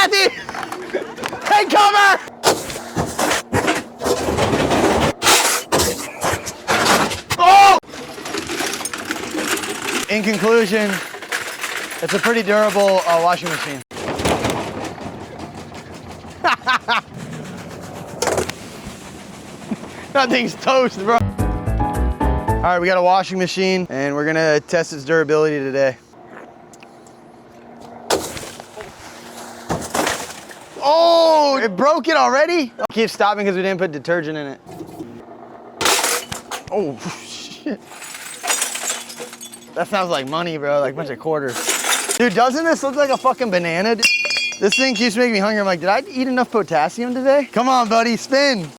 Matthew! Take cover! Oh! In conclusion, it's a pretty durable washing machine. That thing's toast, bro. All right, we got a washing machine and we're gonna test its durability today. Oh, it broke it already? Keep stopping because we didn't put detergent in it. Oh, shit. That sounds like money, bro, like a bunch of quarters. Dude, doesn't this look like a fucking banana? This thing keeps making me hungry. I'm like, did I eat enough potassium today? Come on, buddy, spin.